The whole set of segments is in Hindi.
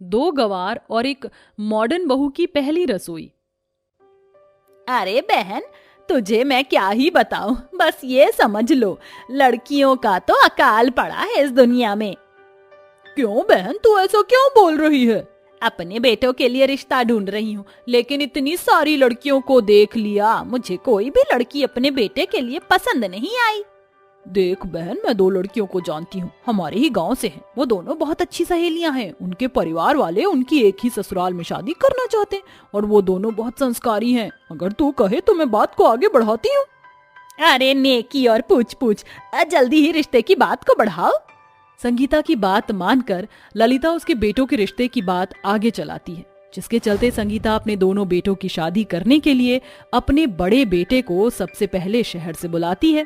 2 गवार और एक मॉडर्न बहू की पहली रसोई। अरे बहन, तुझे मैं क्या ही बताऊं, बस ये समझ लो, लड़कियों का तो अकाल पड़ा है इस दुनिया में। क्यों बहन, तू ऐसा क्यों बोल रही है? अपने बेटों के लिए रिश्ता ढूंढ रही हूँ, लेकिन इतनी सारी लड़कियों को देख लिया, मुझे कोई भी लड़की अपने बेटे के लिए पसंद नहीं आई। देख बहन, मैं 2 लड़कियों को जानती हूँ, हमारे ही गांव से हैं। वो दोनों बहुत अच्छी सहेलियां हैं। उनके परिवार वाले उनकी एक ही ससुराल में शादी करना चाहते हैं और वो दोनों बहुत संस्कारी हैं। अगर तू कहे तो मैं बात को आगे बढ़ाती हूँ। अरे नेकी और पूछ पूछ, जल्दी ही रिश्ते की बात को बढ़ाओ। संगीता की बात मानकर ललिता उसके बेटों के रिश्ते की बात आगे चलाती है, जिसके चलते संगीता अपने दोनों बेटों की शादी करने के लिए अपने बड़े बेटे को सबसे पहले शहर से बुलाती है।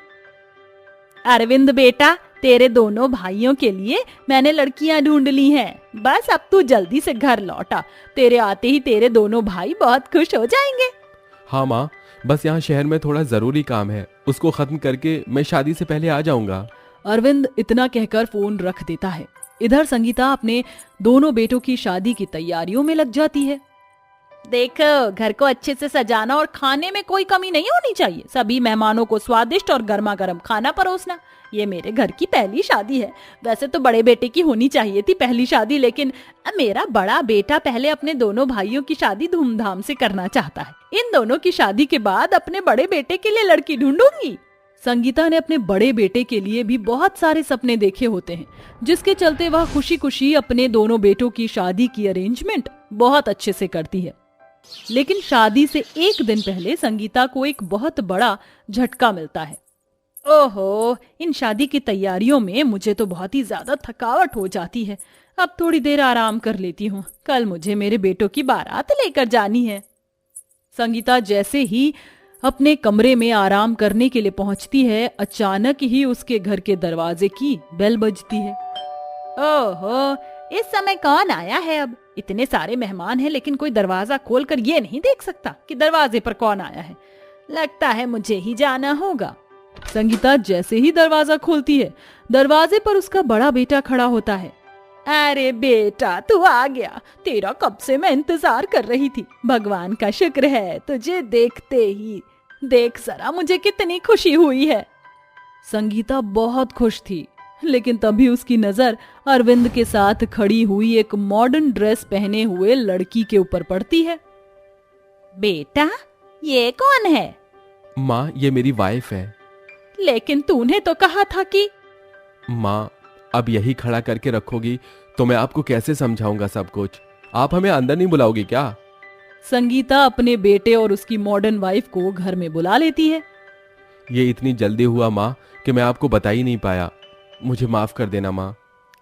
अरविंद बेटा, तेरे दोनों भाइयों के लिए मैंने लड़कियां ढूंढ ली हैं। बस अब तू जल्दी से घर लौटा, तेरे आते ही तेरे दोनों भाई बहुत खुश हो जाएंगे। हाँ माँ, बस यहाँ शहर में थोड़ा जरूरी काम है, उसको खत्म करके मैं शादी से पहले आ जाऊंगा। अरविंद इतना कहकर फोन रख देता है। इधर संगीता अपने दोनों बेटों की शादी की तैयारियों में लग जाती है। देखो, घर को अच्छे से सजाना और खाने में कोई कमी नहीं होनी चाहिए। सभी मेहमानों को स्वादिष्ट और गर्मा गर्म खाना परोसना। ये मेरे घर की पहली शादी है। वैसे तो बड़े बेटे की होनी चाहिए थी पहली शादी, लेकिन मेरा बड़ा बेटा पहले अपने दोनों भाइयों की शादी धूमधाम से करना चाहता है। इन दोनों की शादी के बाद अपने बड़े बेटे के लिए लड़की ढूंढूंगी। संगीता ने अपने बड़े बेटे के लिए भी बहुत सारे सपने देखे होते हैं, जिसके चलते वह खुशी खुशी अपने दोनों बेटों की शादी की अरेंजमेंट बहुत अच्छे से करती है। लेकिन शादी से एक दिन पहले संगीता को एक बहुत बड़ा झटका मिलता है। ओहो, इन शादी की तैयारियों में मुझे तो बहुत ही ज्यादा थकावट हो जाती है। अब थोड़ी देर आराम कर लेती हूँ, कल मुझे मेरे बेटों की बारात लेकर जानी है। संगीता जैसे ही अपने कमरे में आराम करने के लिए पहुंचती है, अचानक ही उसके घर के दरवाजे की बेल बजती है। ओहो, इस समय कौन आया है? अब इतने सारे मेहमान हैं, लेकिन कोई दरवाजा खोलकर ये नहीं देख सकता कि दरवाजे पर कौन आया है। लगता है मुझे ही जाना होगा। संगीता जैसे ही दरवाजा खोलती है, दरवाजे पर उसका बड़ा बेटा खड़ा होता है। अरे बेटा, तू आ गया। तेरा कब से मैं इंतजार कर रही थी। भगवान का शुक्र है, तुझे देखते ही देख जरा मुझे कितनी खुशी हुई है। संगीता बहुत खुश थी, लेकिन तभी उसकी नजर अरविंद के साथ खड़ी हुई एक मॉडर्न ड्रेस पहने हुए लड़की के ऊपर पड़ती है। बेटा, ये कौन है? माँ, ये मेरी वाइफ है। लेकिन तूने तो कहा था कि... माँ, अब यही खड़ा करके रखोगी तो मैं आपको कैसे समझाऊंगा सब कुछ? आप हमें अंदर नहीं बुलाओगी क्या? संगीता अपने बेटे और उसकी मॉडर्न वाइफ को घर में बुला लेती है। ये इतनी जल्दी हुआ माँ कि मैं आपको बता ही नहीं पाया। मुझे माफ कर देना माँ।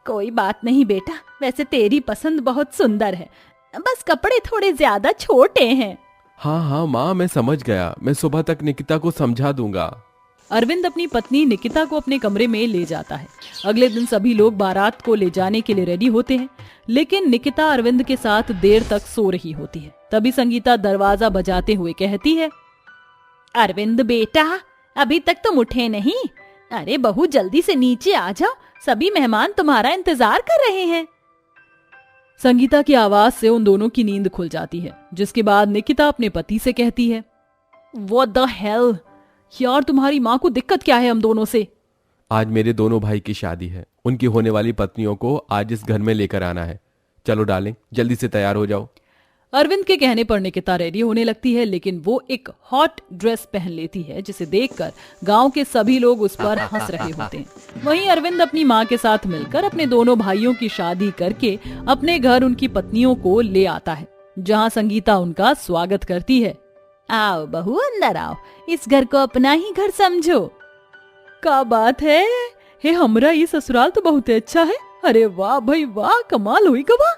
कोई बात नहीं बेटा, वैसे तेरी पसंद बहुत सुंदर है, बस कपड़े थोड़े ज्यादा छोटे हैं। हाँ हाँ माँ, मैं समझ गया। मैं सुबह तक निकिता को समझा दूंगा। अरविंद अपनी पत्नी निकिता को अपने कमरे में ले जाता है। अगले दिन सभी लोग बारात को ले जाने के लिए रेडी होते हैं, लेकिन निकिता अरविंद के साथ देर तक सो रही होती है। तभी संगीता दरवाजा बजाते हुए कहती है, अरविंद बेटा, अभी तक तुम उठे नहीं? अरे बहू, जल्दी से नीचे आ जाओ, सभी मेहमान तुम्हारा इंतजार कर रहे हैं। संगीता की आवाज से उन दोनों की नींद खुल जाती है, जिसके बाद निकिता अपने पति से कहती है, व्हाट द हेल यार, तुम्हारी माँ को दिक्कत क्या है हम दोनों से? आज मेरे दोनों भाई की शादी है। उनकी होने वाली पत्नियों को आज इस घर में लेकर आना है। चलो डार्लिंग, जल्दी से तैयार हो जाओ। अरविंद के कहने पर निकिता रेडी होने लगती है, लेकिन वो एक हॉट ड्रेस पहन लेती है, जिसे देखकर गांव के सभी लोग उस पर हंस रहे होते हैं। वहीं अरविंद अपनी माँ के साथ मिलकर अपने दोनों भाइयों की शादी करके अपने घर उनकी पत्नियों को ले आता है, जहाँ संगीता उनका स्वागत करती है। आओ बहू, अंदर आओ, इस घर को अपना ही घर समझो। क्या बात है, हे हमरा ये ससुराल तो बहुत अच्छा है। अरे वाह भाई वाह, कमाल हुई गवा।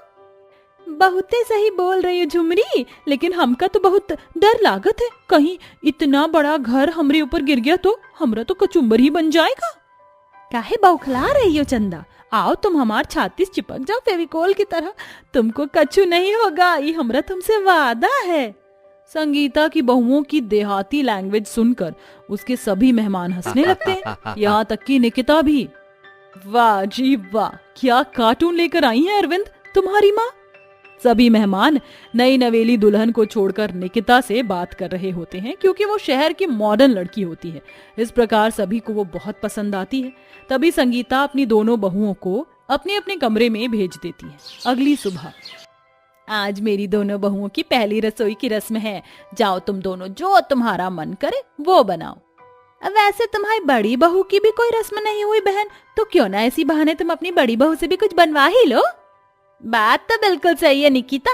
बहुते सही बोल रही हो झुमरी, लेकिन हमका तो बहुत डर लागत है, कहीं इतना बड़ा घर हमरे ऊपर गिर गया तो हमरा तो कचुम्बर ही बन जाएगा। काहे बौखला रही हो चंदा? आओ, तुम हमार छाती से चिपक जाओ फेविकोल की तरह, तुमको कछु नहीं होगा, ये हमरा तुमसे वादा है। संगीता की बहुओं की देहाती लैंग्वेज सुनकर उसके सभी मेहमान हंसने लगते हैं, यहाँ तक कि निकिता भी। वाह जी वाह, क्या कार्टून लेकर आई है अरविंद तुम्हारी माँ। सभी मेहमान नई नवेली दुल्हन को छोड़कर निकिता से बात कर रहे होते हैं क्योंकि वो शहर की मॉडर्न लड़की होती है। इस प्रकार सभी को वो बहुत पसंद आती है। तभी संगीता अपनी दोनों बहुओं को अपने अपने कमरे में भेज देती है। अगली सुबह, आज मेरी दोनों बहुओं की पहली रसोई की रस्म है। जाओ तुम दोनों जो तुम्हारा मन करे वो बनाओ। वैसे तुम्हारी बड़ी बहू की भी कोई रस्म नहीं हुई बहन, तो क्यों ना इसी बहाने तुम अपनी बड़ी बहू से भी कुछ बनवा ही लो। बात तो बिल्कुल सही है निकिता,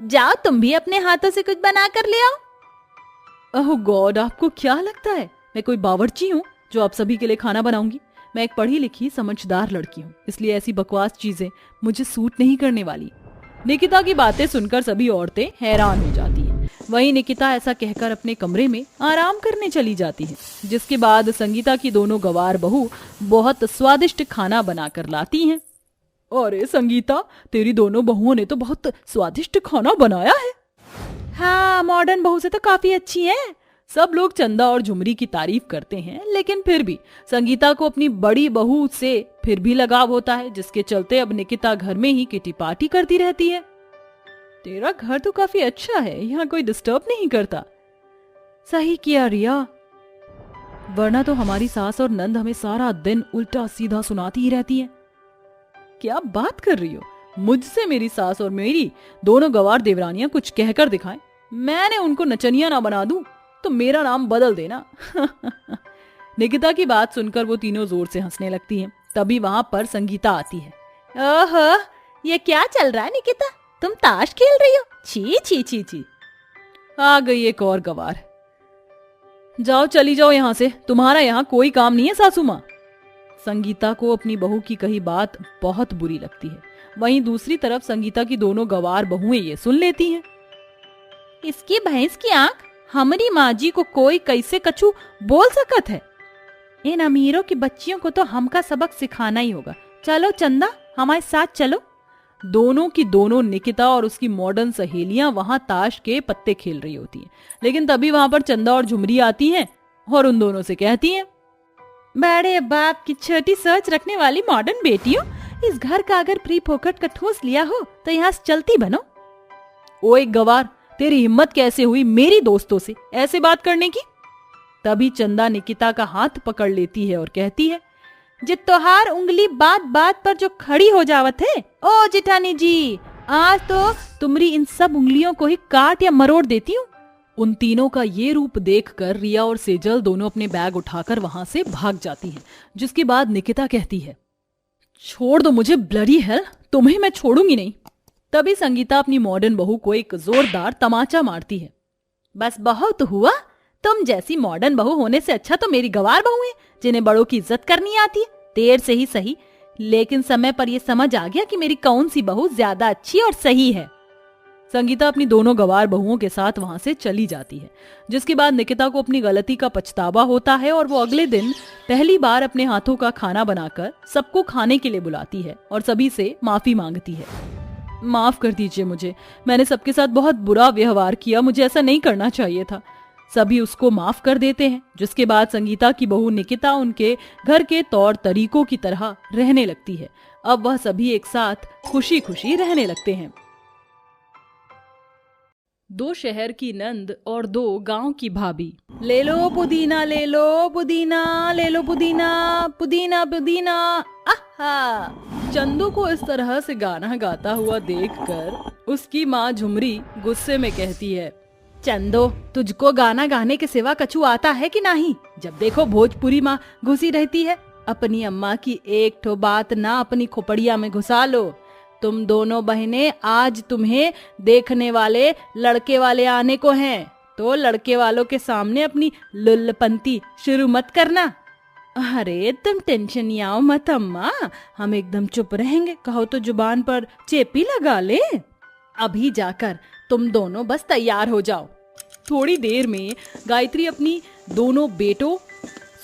जाओ तुम भी अपने हाथों से कुछ बना कर ले आओ। ओह गॉड, आपको क्या लगता है मैं कोई बावर्ची हूँ जो आप सभी के लिए खाना बनाऊंगी? मैं एक पढ़ी लिखी समझदार लड़की हूँ, इसलिए ऐसी बकवास चीजें मुझे सूट नहीं करने वाली। निकिता की बातें सुनकर सभी औरतें हैरान हो जाती हैं। वहीं निकिता ऐसा कहकर अपने कमरे में आराम करने चली जाती है। जिसके बाद संगीता की दोनों गवार बहू बहुत स्वादिष्ट खाना बनाकर लाती हैं। अरे संगीता, तेरी दोनों बहुओं ने तो बहुत स्वादिष्ट खाना बनाया है। हाँ, मॉडर्न बहू से तो काफी अच्छी है। सब लोग चंदा और झुमरी की तारीफ करते हैं, लेकिन फिर भी संगीता को अपनी बड़ी बहू से फिर भी लगाव होता है, जिसके चलते अब निकिता घर में ही किटी पार्टी करती रहती है। तेरा घर तो काफी अच्छा है, यहाँ कोई डिस्टर्ब नहीं करता। सही किया रिया, वरना तो हमारी सास और नंद हमें सारा दिन उल्टा सीधा सुनाती ही रहती है। क्या बात कर रही हो? मुझसे मेरी सास और मेरी दोनों गवार देवरानियां कुछ कहकर दिखाएं, मैंने उनको नचनिया ना बना दूं तो मेरा नाम बदल देना। निकिता की बात सुनकर वो तीनों जोर से हंसने लगती हैं। तभी वहां पर संगीता आती है। ओहो, ये क्या चल रहा है निकिता, तुम ताश खेल रही हो? छी छी छी छी। आ गई एक और गवार। जाओ, चली जाओ यहाँ से, तुम्हारा यहाँ कोई काम नहीं है सासू माँ। संगीता को अपनी बहू की कही बात बहुत बुरी लगती है। वहीं दूसरी तरफ संगीता की दोनों गवार बहुएं ये सुन लेती हैं। इसकी भैंस की आंख, हमारी माँ जी को कोई कैसे कछु बोल सकत है? इन अमीरों की बच्चियों को तो हमका सबक सिखाना ही होगा। चलो चंदा, हमारे साथ चलो। दोनों की दोनों निकिता और उसकी मॉडर्न सहेलियां वहां ताश के पत्ते खेल रही होती हैं। लेकिन तभी वहां पर चंदा और झुमरी आती हैं और उन दोनों से कहती हैं, बड़े बाप की छोटी सोच रखने वाली मॉडर्न बेटियों, इस घर का अगर प्री फोकट का ठूस लिया हो तो यहाँ से चलती बनो। ओ एक गवार, तेरी हिम्मत कैसे हुई मेरी दोस्तों से ऐसे बात करने की? तभी चंदा निकिता का हाथ पकड़ लेती है और कहती है, जित तोहार उंगली बात बात पर जो खड़ी हो जावत है, ओ जिठानी जी, आज तो तुम्हारी इन सब उंगलियों को ही काट या मरोड़ देती हूँ। उन तीनों का ये रूप देखकर रिया और सेजल दोनों अपने बैग उठाकर वहां से भाग जाती हैं। जिसके बाद निकिता कहती है, छोड़ दो मुझे ब्लडी हेल, तुम्हें मैं छोड़ूंगी नहीं। तभी संगीता अपनी मॉडर्न बहू को एक जोरदार तमाचा मारती है। बस बहुत हुआ, तुम जैसी मॉडर्न बहू होने से अच्छा तो मेरी गवार बहू है, जिन्हें बड़ों की इज्जत करनी आती है। देर से ही सही, लेकिन समय पर यह समझ आ गया कि मेरी कौन सी बहू ज्यादा अच्छी और सही है। संगीता अपनी दोनों गवार बहुओं के साथ वहां से चली जाती है। जिसके बाद निकिता को अपनी गलती का पछतावा होता है और वो अगले दिन पहली बार अपने हाथों का खाना बनाकर सबको खाने के लिए बुलाती है और सभी से माफी मांगती है। माफ कर दीजिए मुझे, मैंने सबके साथ बहुत बुरा व्यवहार किया, मुझे ऐसा नहीं करना चाहिए था। सभी उसको माफ कर देते हैं। जिसके बाद संगीता की बहू निकिता उनके घर के तौर तरीकों की तरह रहने लगती है। अब वह सभी एक साथ खुशी खुशी रहने लगते हैं। दो शहर की नंद और दो गांव की भाभी। ले लो पुदीना, ले लो पुदीना, ले लो पुदीना, पुदीना पुदीना। आहा! चंदू को इस तरह से गाना गाता हुआ देखकर उसकी माँ झुमरी गुस्से में कहती है, चंदो, तुझको गाना गाने के सिवा कछु आता है कि नहीं? जब देखो भोजपुरी माँ घुसी रहती है। अपनी अम्मा की एक ठो बात ना अपनी खोपड़िया में घुसा लो। तुम दोनों बहनें, आज तुम्हें देखने वाले लड़के वाले आने को हैं, तो लड़के वालों के सामने अपनी लुल्लपंती शुरू मत करना। अरे तुम टेंशन नहीं आओ मत अम्मा, हम एकदम चुप रहेंगे। कहो तो जुबान पर चेपी लगा ले। अभी जाकर तुम दोनों बस तैयार हो जाओ। थोड़ी देर में गायत्री अपनी दोनों बेटों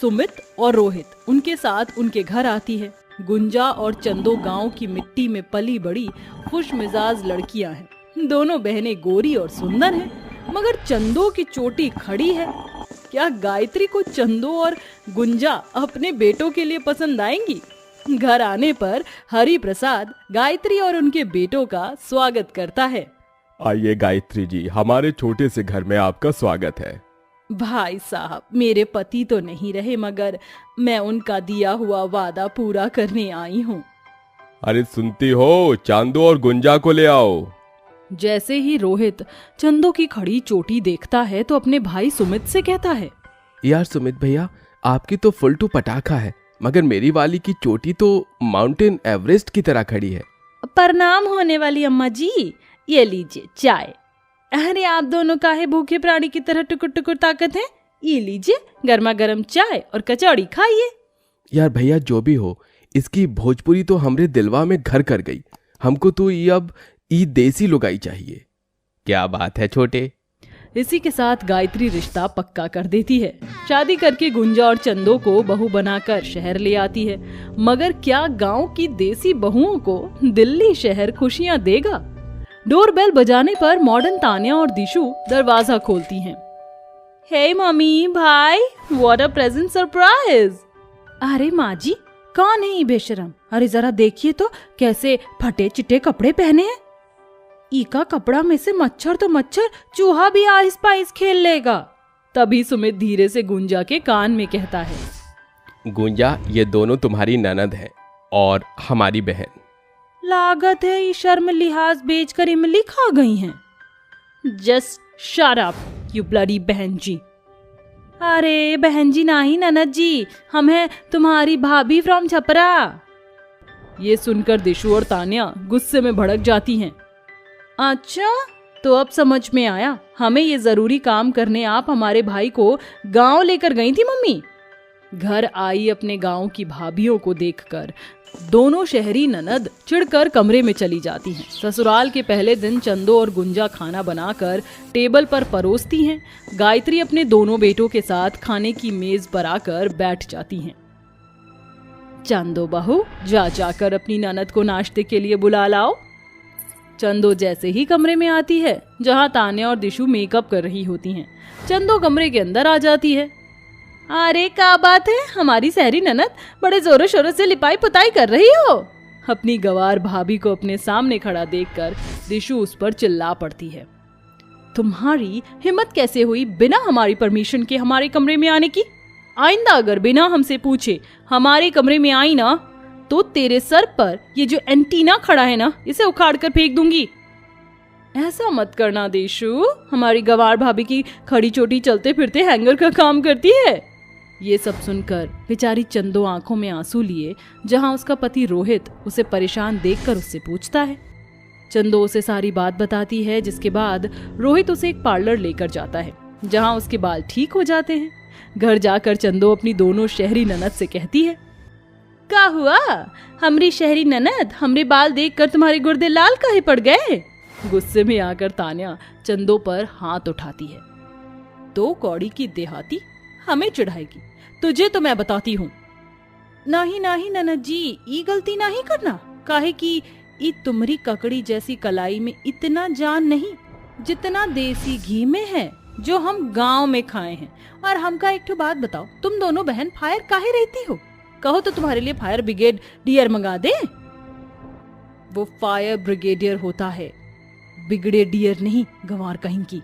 सुमित और रोहित उनके साथ उनके घर आती है। गुंजा और चंदो गांव की मिट्टी में पली बड़ी खुश मिजाज लड़कियां हैं। दोनों बहनें गोरी और सुंदर हैं, मगर चंदो की चोटी खड़ी है। क्या गायत्री को चंदो और गुंजा अपने बेटों के लिए पसंद आएंगी? घर आने पर हरि प्रसाद गायत्री और उनके बेटों का स्वागत करता है। आइए गायत्री जी, हमारे छोटे से घर में आपका स्वागत है। भाई साहब, मेरे पति तो नहीं रहे, मगर मैं उनका दिया हुआ वादा पूरा करने आई हूँ। अरे सुनती हो, चांदू और गुंजा को ले आओ। जैसे ही रोहित चंदू की खड़ी चोटी देखता है तो अपने भाई सुमित से कहता है, यार सुमित भैया, आपकी तो फुल टू पटाखा है, मगर मेरी वाली की चोटी तो माउंटेन एवरेस्ट की तरह खड़ी है। प्रणाम होने वाली अम्मा जी, ये लीजिए चाय। अरे आप दोनों काहे भूखे प्राणी की तरह टुकुर टुकुर ताकत हैं? ये लीजिए गर्मा गर्म चाय और कचौड़ी खाइए। यार भैया, जो भी हो, इसकी भोजपुरी तो हमरे दिलवा में घर कर गई। हमको तो ये अब देसी लुगाई चाहिए। क्या बात है छोटे। इसी के साथ गायत्री रिश्ता पक्का कर देती है। शादी करके गुंजा और चंदो को बहू बनाकर शहर ले आती है। मगर क्या गांव की देसी बहुओं को दिल्ली शहर खुशियां देगा? डोरबेल बजाने पर मॉडर्न तान्या और दिशु दरवाजा खोलती हैं। हे मम्मी, भाई, व्हाट अ प्रेजेंट सरप्राइज। अरे माँ जी, कौन है ये बेशरम? अरे जरा देखिए तो कैसे फटे चिट्टे कपड़े पहने हैं। इका कपड़ा में से मच्छर तो मच्छर, चूहा भी आहिस पाइस खेल लेगा। तभी सुमित धीरे से गुंजा के कान में कहता है, गुंजा, ये दोनों तुम्हारी ननद है और हमारी बहन। लागत है ये शर्म लिहाज बेचकर इमली खा गई हैं। Just shut up you bloody बहन जी। अरे बहन जी नहीं ननद जी, हम हैं तुम्हारी भाभी फ्रॉम छपरा। ये सुनकर दिशु और तान्या गुस्से में भड़क जाती हैं। अच्छा, तो अब समझ में आया, हमें ये जरूरी काम करने आप हमारे भाई को गांव लेकर गई थी मम्मी। घर आई अपने गांव की भाभियों को देखकर दोनों शहरी ननद चिढ़कर कमरे में चली जाती हैं। ससुराल के पहले दिन चंदो और गुंजा खाना बनाकर टेबल पर परोसती हैं। गायत्री अपने दोनों बेटों के साथ खाने की मेज पर आकर बैठ जाती हैं। चंदो बहू, जाकर अपनी ननद को नाश्ते के लिए बुला लाओ। चंदो जैसे ही कमरे में आती है जहां तान्या और दिशु मेकअप कर रही होती हैं, चंदो कमरे के अंदर आ जाती है। अरे क्या बात है, हमारी सहरी ननद बड़े जोरों शोरों से लिपाई पुताई कर रही हो। अपनी गवार भाभी को अपने सामने खड़ा देखकर दिशु उस पर चिल्ला पड़ती है। तुम्हारी हिम्मत कैसे हुई बिना हमारी परमिशन के हमारे कमरे में आने की? आइंदा अगर बिना हमसे पूछे हमारे कमरे में आई ना, तो तेरे सर पर ये जो एंटीना खड़ा है ना, इसे उखाड़ कर फेंक दूंगी। ऐसा मत करना दिशु, हमारी गवार भाभी की खड़ी चोटी चलते फिरते हैंगर का काम करती है। ये सब सुनकर बेचारी चंदो आंखों में आंसू लिए जहां उसका पति रोहित उसे परेशान देखकर उससे पूछता है। चंदो उसे सारी बात बताती है, जिसके बाद रोहित उसे एक पार्लर लेकर जाता है जहां उसके बाल ठीक हो जाते हैं। घर जाकर चंदो अपनी दोनों शहरी ननद से कहती है, क्या हुआ हमरी शहरी ननद, हमरे बाल देखकर तुम्हारे गुर्दे लाल काहे पड़ गए? गुस्से में आकर तान्या चंदो पर हाथ उठाती है। तो कौड़ी की देहाती हमें चिढ़ाएगी, तुझे तो मैं बताती हूँ। नहीं नहीं ननद जी, ई गलती नहीं करना, काहे कि ई तुम्हारी ककड़ी जैसी कलाई में इतना जान नहीं जितना देसी घी में है जो हम गांव में खाए हैं। और हमका एक तो बात बताओ, तुम दोनों बहन फायर काहे रहती हो? कहो तो तुम्हारे लिए फायर ब्रिगेडियर मंगा दे। वो फायर ब्रिगेडियर होता है, बिगड़े डियर नहीं, गंवार कहीं की।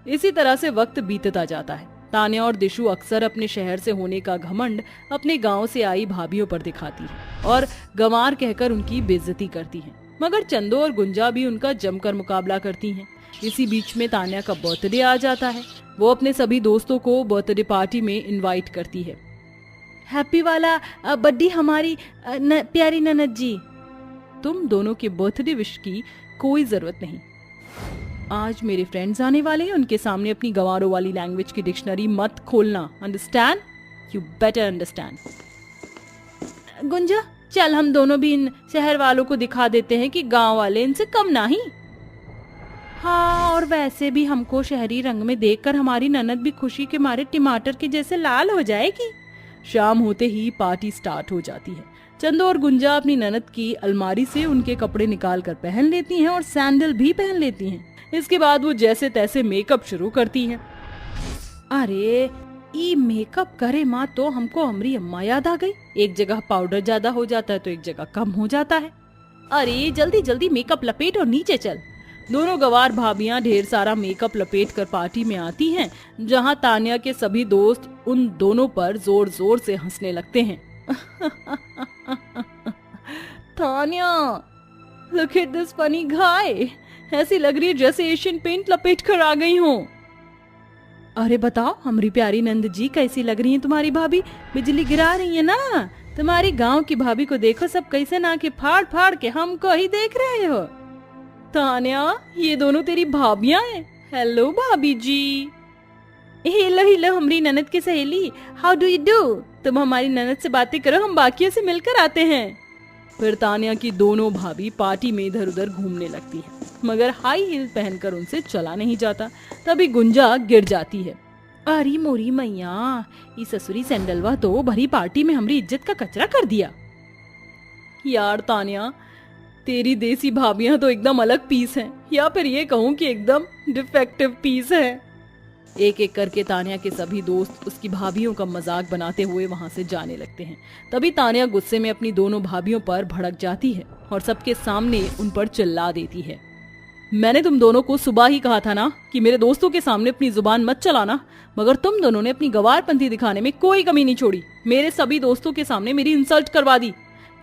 इसी तरह से वक्त बीतता जाता है। तान्या और दिशु अक्सर अपने शहर से होने का घमंड अपने गांव से आई भाभियों पर दिखाती है और गंवार कहकर उनकी बेइज्जती करती हैं। मगर चंदो और गुंजा भी उनका जमकर मुकाबला करती हैं। इसी बीच में तान्या का बर्थडे आ जाता है। वो अपने सभी दोस्तों को बर्थडे पार्टी में इनवाइट करती है। हैप्पी वाला बर्थडे हमारी प्यारी ननद जी। तुम दोनों के बर्थडे विश की कोई जरूरत नहीं। आज मेरे फ्रेंड्स आने वाले हैं, उनके सामने अपनी गंवारों वाली लैंग्वेज की डिक्शनरी मत खोलना। Understand? You better understand. Gunja, चल हम दोनों भी इन शहर वालों को दिखा देते हैं कि गांव वाले इनसे कम नहीं। हाँ, और वैसे भी हमको शहरी रंग में देखकर हमारी ननद भी खुशी के मारे टमाटर के जैसे लाल हो जाएगी। शाम होते ही पार्टी स्टार्ट हो जाती है। चंदो और गुंजा अपनी ननद की अलमारी से उनके कपड़े निकाल कर पहन लेती हैं और सैंडल भी पहन लेती हैं। इसके बाद वो जैसे तैसे मेकअप शुरू करती हैं। अरे ई मेकअप करे माँ तो हमको हमारी अम्मा याद आ गई। एक जगह पाउडर ज्यादा हो जाता है तो एक जगह कम हो जाता है। अरे जल्दी जल्दी मेकअप लपेट और नीचे चल। दोनों गवार भाभियां ढेर सारा मेकअप लपेट कर पार्टी में आती हैं, जहां तान्या के सभी दोस्त उन दोनों पर जोर जोर से हंसने लगते हैं। Tanya, look at this funny guy, ऐसी लग रही है जैसे एशियन पेंट लपेट कर आ गई हूँ। अरे बताओ हमारी प्यारी नंद जी, कैसी लग रही है तुम्हारी भाभी? बिजली गिरा रही है ना? तुम्हारी गांव की भाभी को देखो, सब कैसे ना के फाड़ फाड़ के हमको ही देख रहे हो। तान्या, ये दोनों तेरी भाभियां हैं। हेलो भाभी जी। हेलो हेलो हमारी ननद की सहेली, हाउ डू यू डू? तुम हमारी ननद से बातें करो, हम बाकियों से मिलकर आते हैं। फिर तान्या की दोनों भाभी पार्टी में इधर उधर घूमने लगती है, मगर हाई हील पहनकर उनसे चला नहीं जाता। तभी गुंजा गिर जाती है। अरे मोरी मैया, ये ससुरी सैंडलवा तो भरी पार्टी में हमारी इज्जत का कचरा कर दिया। यार तान्या, तेरी देसी भाभियां तो एकदम अलग पीस हैं, या फिर ये कहूँ कि एकदम डिफेक्टिव पीस है। एक एक करके तान्या के सभी दोस्त उसकी भाभियों का मजाक बनाते हुए वहां से जाने लगते हैं। तभी तान्या गुस्से में अपनी दोनों भाभियों पर भड़क जाती है और सबके सामने उन पर चिल्ला देती है। मैंने तुम दोनों को सुबह ही कहा था ना कि मेरे दोस्तों के सामने अपनी जुबान मत चलाना, मगर तुम दोनों ने अपनी गवारपंथी दिखाने में कोई कमी नहीं छोड़ी। मेरे सभी दोस्तों के सामने मेरी इंसल्ट करवा दी।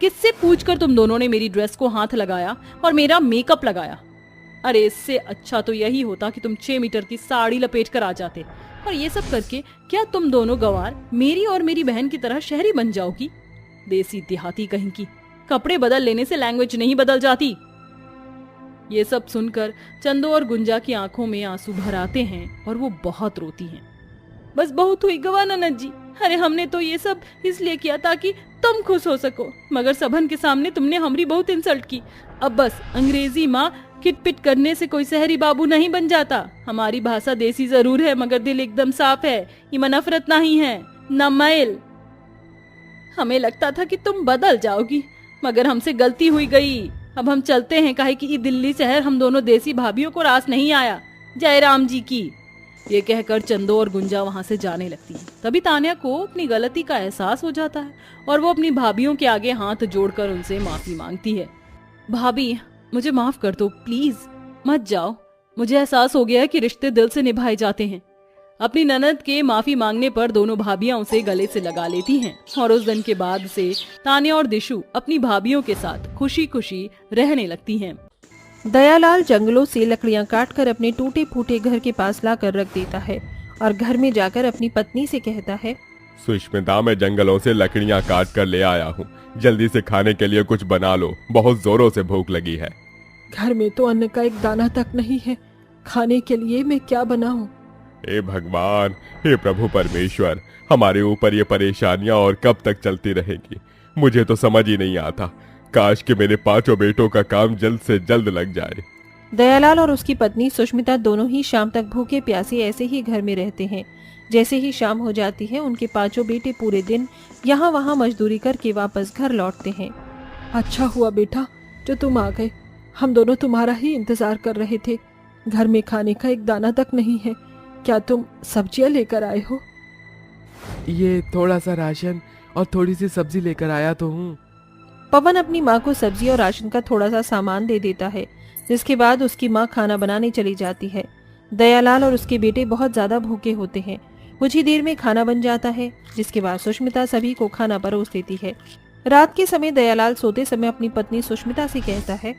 किससे पूछकर तुम दोनों ने मेरी ड्रेस को हाथ लगाया और मेरा मेकअप लगाया? अरे इससे अच्छा तो यही होता कि तुम 6 मीटर की साड़ी लपेट कर आ जाते, और ये सब करके क्या तुम दोनों गवार मेरी और मेरी बहन की तरह शहरी बन जाओगी? देसी देहाती कहीं की, कपड़े बदल लेने से लैंग्वेज नहीं बदल जाती। ये सब सुनकर चंदो और गुंजा की आंखों में आंसू भर आते हैं और वो बहुत रोती हैं। बस बहुत हुई गवा ननद जी, अरे हमने तो ये सब इसलिए किया ताकि तुम खुश हो सको, मगर सबन के सामने तुमने हमारी बहुत इंसल्ट की। अब बस अंग्रेजी माँ किटपिट करने से कोई शहरी बाबू नहीं बन जाता। हमारी भाषा देसी जरूर है, मगर दिल एकदम साफ है। इमा नफरत नहीं है, न मैल। हमें लगता था कि तुम बदल जाओगी, मगर हमसे गलती हुई गई। अब हम चलते हैं, काहे कि दिल्ली शहर हम दोनों देसी भाभियों को रास नहीं आया। जय राम जी की। ये कहकर चंदो और गुंजा वहां से जाने लगती है। तभी तान्या को अपनी गलती का एहसास हो जाता है और वो अपनी भाभियों के आगे हाथ जोड़कर उनसे माफी मांगती है। भाभी, मुझे माफ कर दो प्लीज, मत जाओ। मुझे एहसास हो गया है कि रिश्ते दिल से निभाए जाते हैं। अपनी ननद के माफी मांगने पर दोनों भाभियां उसे गले से लगा लेती हैं और उस दिन के बाद से तान्या और दिशु अपनी भाभियों के साथ खुशी खुशी रहने लगती हैं। दयालाल जंगलों से लकड़ियां काटकर अपने टूटे फूटे घर के पास लाकर रख देता है और घर में जाकर अपनी पत्नी से कहता है, सुष्मिता, मैं जंगलों से लकड़ियां काट कर ले आया हूँ, जल्दी से खाने के लिए कुछ बना लो, बहुत जोरों से भूख लगी है। घर में तो अन्न का एक दाना तक नहीं है, खाने के लिए मैं क्या बनाऊं? हे भगवान, हे प्रभु परमेश्वर, हमारे ऊपर ये परेशानियां और कब तक चलती रहेगी? मुझे तो समझ ही नहीं आता। काश कि मेरे 5 बेटों का काम जल्द से जल्द लग जाए। दयालाल और उसकी पत्नी सुष्मिता दोनों ही शाम तक भूखे प्यासे ऐसे ही घर में रहते हैं। जैसे ही शाम हो जाती है, उनके 5 बेटे पूरे दिन यहाँ वहाँ मजदूरी करके वापस घर लौटते हैं। अच्छा हुआ बेटा जो तुम आ गए, हम दोनों तुम्हारा ही इंतजार कर रहे थे। घर में खाने का एक दाना तक नहीं है, क्या तुम सब्जियां लेकर आए हो? ये थोड़ा सा राशन और थोड़ी सी सब्जी लेकर आया तो हूँ। पवन अपनी माँ को सब्जी और राशन का थोड़ा सा सामान दे देता है, जिसके बाद उसकी माँ खाना बनाने चली जाती है। दयालाल और उसके बेटे बहुत ज्यादा भूखे होते हैं। कुछ ही देर में खाना बन जाता है, जिसके बाद सुष्मिता सभी को खाना परोस देती है। रात के समय दयालाल सोते समय अपनी पत्नी सुष्मिता से कहता है,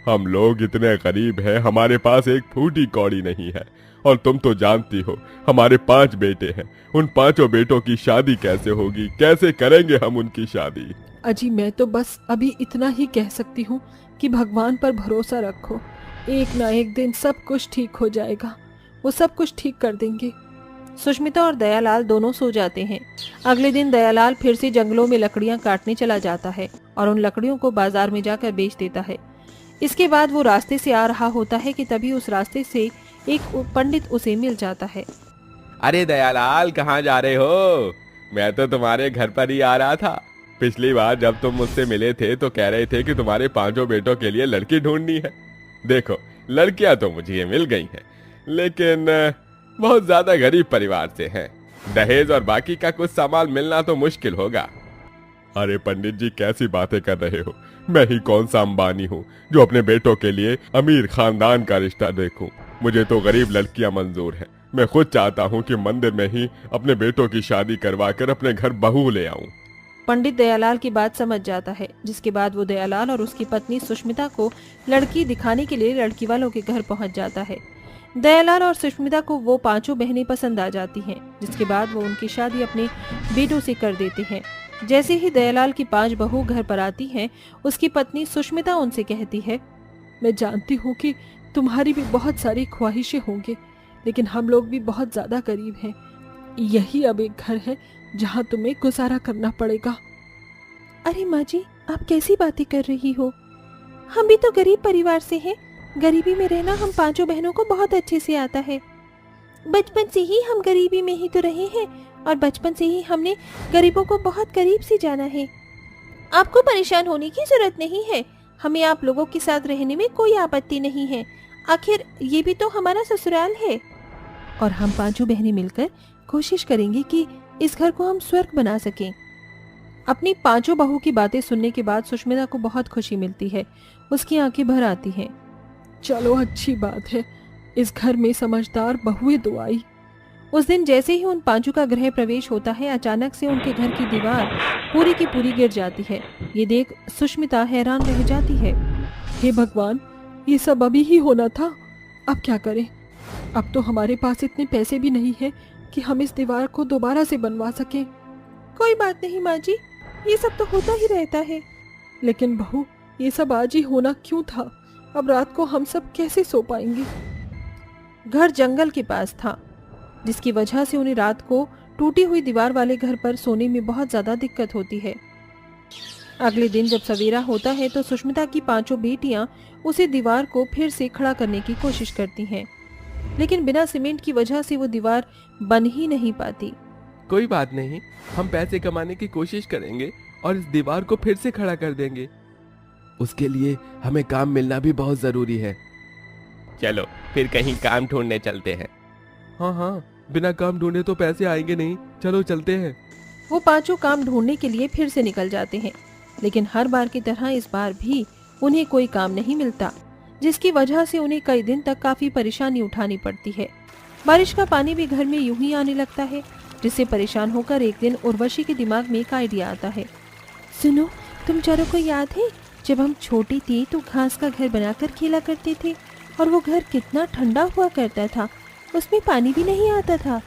हम लोग इतने गरीब हैं, हमारे पास एक फूटी कौड़ी नहीं है, और तुम तो जानती हो हमारे 5 बेटे हैं। उन 5 बेटों की शादी कैसे होगी? कैसे करेंगे हम उनकी शादी? अजी मैं तो बस अभी इतना ही कह सकती हूँ कि भगवान पर भरोसा रखो, एक ना एक दिन सब कुछ ठीक हो जाएगा, वो सब कुछ ठीक कर देंगे। सुष्मिता और दयालाल दोनों सो जाते हैं। अगले दिन दयालाल फिर से जंगलों में लकड़ियां काटने चला जाता है और उन लकड़ियों को बाजार में जाकर बेच देता है। इसके बाद वो रास्ते से आ रहा होता है कि तभी उस रास्ते से एक पंडित उसे मिल जाता है। अरे दयालाल, कहाँ जा रहे हो? मैं तो तुम्हारे घर पर ही आ रहा था। पिछली बार जब तुम मुझसे मिले थे तो कह रहे थे कि तुम्हारे 5 बेटों के लिए लड़की ढूंढनी है। देखो, लड़कियां तो मुझे मिल गई हैं, लेकिन बहुत ज्यादा गरीब परिवार से हैं। दहेज और बाकी का कुछ सामान मिलना तो मुश्किल होगा। अरे पंडित जी, कैसी बातें कर रहे हो? मैं ही कौन सा अंबानी हूँ जो अपने बेटों के लिए अमीर खानदान का रिश्ता देखूं? मुझे तो गरीब लड़कियां मंजूर हैं। मैं खुद चाहता हूँ कि मंदिर में ही अपने बेटों की शादी करवाकर अपने घर बहू ले आऊं। पंडित दयालाल की बात समझ जाता है, जिसके बाद वो दयालाल और उसकी पत्नी सुष्मिता को लड़की दिखाने के लिए लड़की वालों के घर पहुंच जाता है। दयालाल और सुष्मिता को वो पांचों बहनें पसंद आ जाती हैं, जिसके बाद वो उनकी शादी अपने बेटों से कर देते हैं। जैसे ही दयालाल की 5 बहू घर पर आती हैं, उसकी पत्नी सुष्मिता उनसे कहती है, मैं जानती हूँ कि तुम्हारी भी बहुत सारी ख्वाहिशें होंगी, लेकिन हम लोग भी बहुत ज्यादा गरीब हैं। यही अब एक घर है जहाँ तुम्हें गुजारा करना पड़ेगा। अरे माँ जी, आप कैसी बातें कर रही हो? हम भी तो गरीब परिवार से हैं। गरीबी में रहना हम 5 बहनों को बहुत अच्छे से आता है। बचपन से ही हम गरीबी में ही तो रहे हैं और बचपन से ही हमने गरीबों को बहुत करीब से जाना है। आपको परेशान होने की जरूरत नहीं है। हमें आप लोगों के साथ रहने में कोई आपत्ति नहीं है। आखिर ये भी तो हमारा ससुराल है और हम 5 बहनें मिलकर कोशिश करेंगे कि इस घर को हम स्वर्ग बना सकें। अपनी 5 बहू की बातें सुनने के बाद सुष्मिता को बहुत खुशी मिलती है। उसकी आंखें भर आती हैं। चलो, अच्छी बात है, इस घर में समझदार बहुएं तो आई। उस दिन जैसे ही उन 5 का गृह प्रवेश होता है, अचानक से उनके घर की दीवार पूरी की पूरी गिर जाती है। ये देख सुष्मिता हैरान रह जाती है। हे भगवान, ये सब अभी ही होना था। अब क्या करें? अब तो हमारे पास इतने पैसे भी नहीं है कि हम इस दीवार को दोबारा से बनवा सकें। कोई बात नहीं माँ जी, ये सब तो होता ही रहता है। लेकिन बहू, ये सब आज ही होना क्यों था? अब रात को हम सब कैसे सो पाएंगे? घर जंगल के पास था, जिसकी वजह से उन्हें रात को टूटी हुई दीवार वाले घर पर सोने में बहुत ज्यादा दिक्कत होती है। अगले दिन जब सवेरा होता है तो सुष्मिता की 5 बेटियां उसी दीवार को फिर से खड़ा करने की कोशिश करती हैं, लेकिन बिना सीमेंट की वजह से वो दीवार बन ही नहीं पाती। कोई बात नहीं, हम पैसे कमाने की कोशिश करेंगे और इस दीवार को फिर से खड़ा कर देंगे। उसके लिए हमें काम मिलना भी बहुत जरूरी है। चलो फिर कहीं काम ढूंढने चलते हैं। हाँ, बिना काम ढूंढे तो पैसे आएंगे नहीं। चलो चलते हैं। वो 5 काम ढूंढने के लिए फिर से निकल जाते हैं, लेकिन हर बार की तरह इस बार भी उन्हें कोई काम नहीं मिलता, जिसकी वजह से उन्हें कई दिन तक काफी परेशानी उठानी पड़ती है। बारिश का पानी भी घर में यूं ही आने लगता है, जिससे परेशान होकर एक दिन उर्वशी के दिमाग में एक आइडिया आता है। सुनो, तुम चारों को याद है जब हम छोटी थी तो घास का घर बनाकर खेला करते थे और वो घर कितना ठंडा हुआ करता था, उसमें पानी भी नहीं आता था।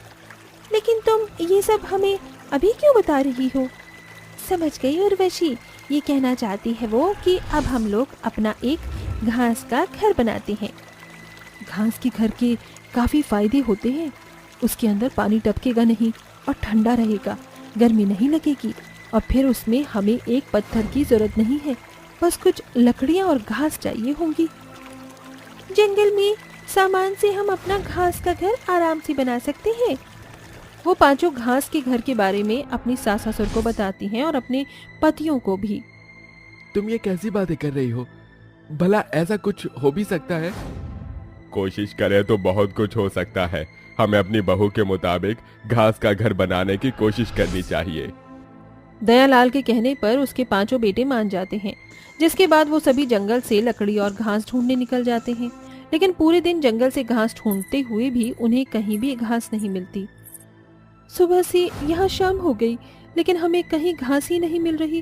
लेकिन तुम ये सब हमें अभी क्यों बता रही हो? समझ गई उर्वशी, ये कहना चाहती है वो कि अब हम लोग अपना एक घास का घर बनाते हैं। घास के घर के काफी फायदे होते हैं। उसके अंदर पानी टपकेगा नहीं और ठंडा रहेगा, गर्मी नहीं लगेगी, और फिर उसमें हमें एक पत्थर की जरूरत नहीं है, बस कुछ लकड़ियां और घास चाहिए होंगी। जंगल में सामान से हम अपना घास का घर आराम से बना सकते हैं। वो 5 घास के घर के बारे में अपनी सास ससुर को बताती हैं और अपने पतियों को भी। तुम ये कैसी बातें कर रही हो? भला ऐसा कुछ हो भी सकता है? कोशिश करें तो बहुत कुछ हो सकता है। हमें अपनी बहू के मुताबिक घास का घर बनाने की कोशिश करनी चाहिए। दयालाल के कहने पर उसके 5 बेटे मान जाते हैं, जिसके बाद वो सभी जंगल से लकड़ी और घास ढूंढने निकल जाते हैं। लेकिन पूरे दिन जंगल से घास ढूंढते हुए भी उन्हें कहीं भी घास नहीं मिलती। सुबह से यहाँ शाम हो गई, लेकिन हमें कहीं घास ही नहीं मिल रही।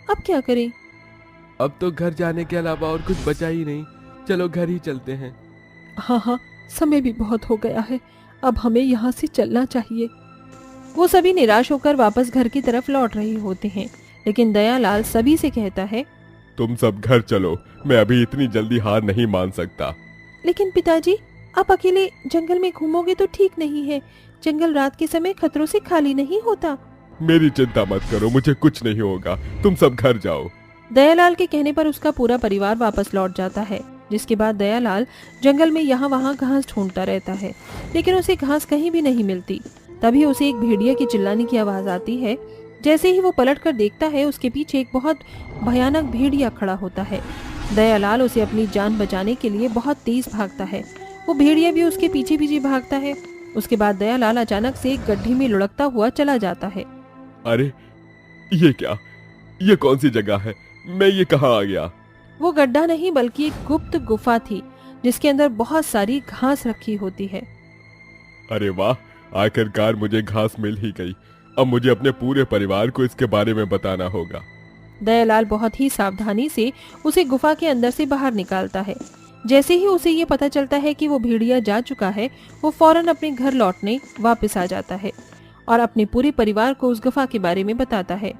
अब क्या करें? अब तो घर जाने के अलावा और कुछ बचा ही नहीं। चलो घर ही चलते हैं। हाँ, समय भी बहुत हो गया है, अब हमें यहाँ से चलना चाहिए। वो सभी निराश होकर वापस घर की तरफ लौट रहे होते हैं, लेकिन दयालाल सभी से कहता है, तुम सब घर चलो, मैं अभी इतनी जल्दी हार नहीं मान सकता। लेकिन पिताजी, आप अकेले जंगल में घूमोगे तो ठीक नहीं है। जंगल रात के समय खतरों से खाली नहीं होता। मेरी चिंता मत करो, मुझे कुछ नहीं होगा, तुम सब घर जाओ। दयालाल के कहने पर उसका पूरा परिवार वापस लौट जाता है, जिसके बाद दयालाल जंगल में यहाँ वहाँ घास ढूंढता रहता है, लेकिन उसे घास कहीं भी नहीं मिलती। तभी उसे एक भेड़िया की चिल्लाने की आवाज आती है। जैसे ही वो पलटकर देखता है, उसके पीछे एक बहुत भयानक भेड़िया खड़ा होता है। दयालाल उसे अपनी जान बचाने के लिए बहुत तेज भागता है। वो भेड़िया भी उसके पीछे पीछे भागता है। उसके बाद दयालाल अचानक से एक गड्ढे में लुढ़कता हुआ चला जाता है। अरे ये क्या, ये कौन सी जगह है, मैं ये कहाँ आ गया? वो गड्ढा नहीं बल्कि एक गुप्त गुफा थी जिसके अंदर बहुत सारी घास रखी होती है। अरे वाह, आखिरकार मुझे घास मिल ही गई। अब मुझे अपने पूरे परिवार को इसके बारे में बताना होगा। दयालाल बहुत ही सावधानी से उसे गुफा के अंदर से बाहर निकालता है। जैसे ही उसे ये पता चलता है कि वो भेड़िया जा चुका है, वो फौरन अपने घर लौटने वापस आ जाता है और अपने पूरे परिवार को उस गुफा के बारे में बताता है।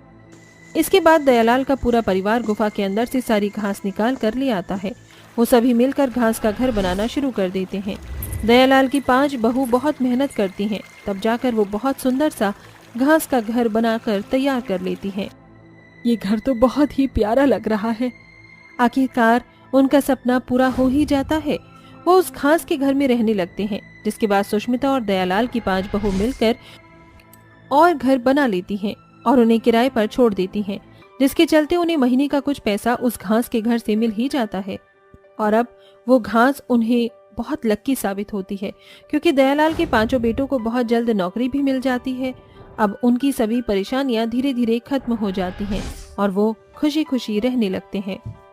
इसके बाद दयालाल का पूरा परिवार गुफा के अंदर से सारी घास निकाल कर ले आता है। वो सभी मिलकर घास का घर बनाना शुरू कर देते हैं। दयालाल की 5 बहू बहुत मेहनत करती हैं, तब जाकर वो बहुत सुंदर सा घास का घर बनाकर तैयार कर लेती हैं। ये घर तो बहुत ही प्यारा लग रहा है। आखिरकार उनका सपना पूरा हो ही जाता है। वो उस घास के घर में रहने लगते हैं, जिसके बाद सुष्मिता और दयालाल की 5 बहू मिलकर और घर बना लेती हैं और उन्हें किराए पर छोड़ देती हैं, जिसके चलते उन्हें महीने का कुछ पैसा उस घास के घर से मिल ही जाता है। और अब वो घास उन्हें बहुत लक्की साबित होती है, क्योंकि दयालाल के 5 बेटों को बहुत जल्द नौकरी भी मिल जाती है। अब उनकी सभी परेशानियां धीरे धीरे खत्म हो जाती हैं और वो खुशी खुशी रहने लगते हैं।